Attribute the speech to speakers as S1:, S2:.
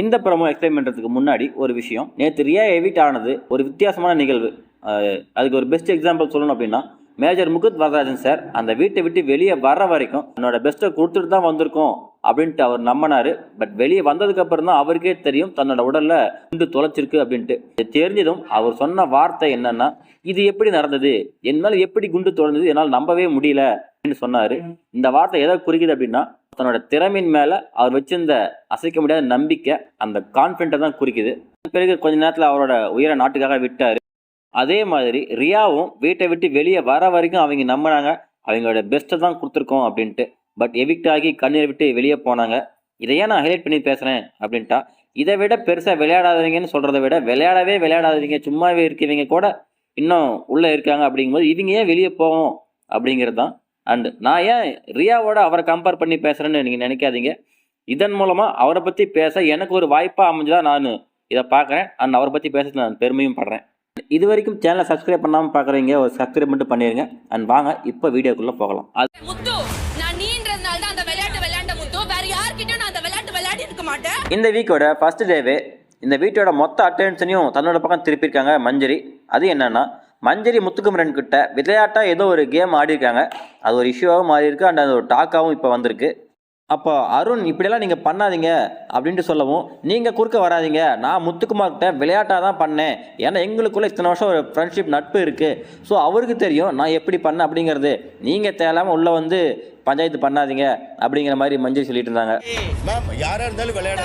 S1: இந்த promo explain பண்ணுறதுக்கு முன்னாடி ஒரு விஷயம், நேற்று ரியா எவிட் ஆனது ஒரு வித்தியாசமான நிகழ்வு. அதுக்கு ஒரு பெஸ்ட் எக்ஸாம்பிள் சொல்லணும் அப்படின்னா, மேஜர் முகுந்த் வரதராஜன் சார் அந்த வீட்டை விட்டு வெளியே வர்ற வரைக்கும் என்னோட பெஸ்ட்டை கொடுத்துட்டு தான் வந்திருக்கோம் அப்படின்ட்டு அவர் நம்பினாரு. பட் வெளியே வந்ததுக்கு அப்புறம் தான் அவருக்கே தெரியும் தன்னோட உடல்ல குண்டு தொலைச்சிருக்கு அப்படின்ட்டு. இது தெரிஞ்சதும் அவர் சொன்ன வார்த்தை என்னன்னா, இது எப்படி நடந்தது, என்னால் எப்படி குண்டு தொலைஞ்சது, என்னால் நம்பவே முடியல அப்படின்னு சொன்னாரு. இந்த வார்த்தை எதை குறிக்குது அப்படின்னா, தன்னோட திறமையின் மேல அவர் வச்சிருந்த அசைக்க முடியாத நம்பிக்கை, அந்த கான்ஃபிடென்ட்டை தான் குறிக்குது. பிறகு கொஞ்ச நேரத்தில் அவரோட உயிரை நாட்டுக்காக விட்டாரு. அதே மாதிரி ரியாவும் வீட்டை விட்டு வெளியே வர வரைக்கும் அவங்க நம்பினாங்க அவங்களோட பெஸ்ட்டை தான் கொடுத்துருக்கோம் அப்படின்ட்டு. பட் எவிக்ட் ஆகி கண்ணீர் விட்டு வெளியே போனாங்க. இதையே நான் ஹைலைட் பண்ணி பேசுகிறேன் அப்படின்ட்டா, இதை விட பெருசாக விளையாடாதவங்கன்னு சொல்கிறத விட விளையாடாதீங்க சும்மாவே இருக்கவங்க கூட இன்னும் உள்ளே இருக்காங்க அப்படிங்கும்போது இவங்க ஏன் வெளியே போகணும் அப்படிங்கிறது தான். அண்டு நான் ஏன் ரியாவோட அவரை கம்பேர் பண்ணி பேசுகிறேன்னு நீங்கள் நினைக்காதீங்க. இதன் மூலமாக அவரை பற்றி பேச எனக்கு ஒரு வாய்ப்பாக அமைஞ்சுதான் நான் இதை பார்க்குறேன். அண்ட் அவரை பற்றி பேச நான் பெருமையும் படுறேன். இது வரைக்கும் சேனலை சப்ஸ்கிரைப் பண்ணாமல் பார்க்குறீங்க, ஒரு சப்ஸ்கிரைப் மட்டும் பண்ணிடுங்க. அண்ட் வாங்க இப்போ வீடியோக்குள்ளே போகலாம். இந்த வீக்கோட ஃபர்ஸ்ட் டேவே இந்த வீட்டோட மொத்த அட்டென்ஷனையும் தன்னோட பக்கம் திருப்பியிருக்காங்க மஞ்சரி. அது என்னன்னா, மஞ்சரி முத்துக்குமரன் கிட்ட விளையாட்டாக ஏதோ ஒரு கேம் ஆடிருக்காங்க. அது ஒரு இஷ்யூவாகவும் மாறி இருக்கு. அண்ட் அது ஒரு டாக்காகவும் இப்போ வந்திருக்கு. அப்போ அருண் இப்படியெல்லாம் நீங்கள் பண்ணாதீங்க அப்படின்ட்டு சொல்லவும், நீங்கள் குறுக்க வராதிங்க, நான் முத்துக்குமார்கிட்ட விளையாட்டாக தான் பண்ணேன், ஏன்னா எங்களுக்குள்ளே இத்தனை வருஷம் ஒரு ஃப்ரெண்ட்ஷிப் நட்பு இருக்குது, ஸோ அவருக்கு தெரியும் நான் எப்படி பண்ணேன் அப்படிங்கிறது, நீங்கள் தேவையில்லாமல் உள்ளே வந்து பஞ்சாயத்து பண்ணாதீங்க அப்படிங்கிற மாதிரி மஞ்சள் சொல்லிட்டு இருந்தாங்க.
S2: யாரா இருந்தாலும் விளையாட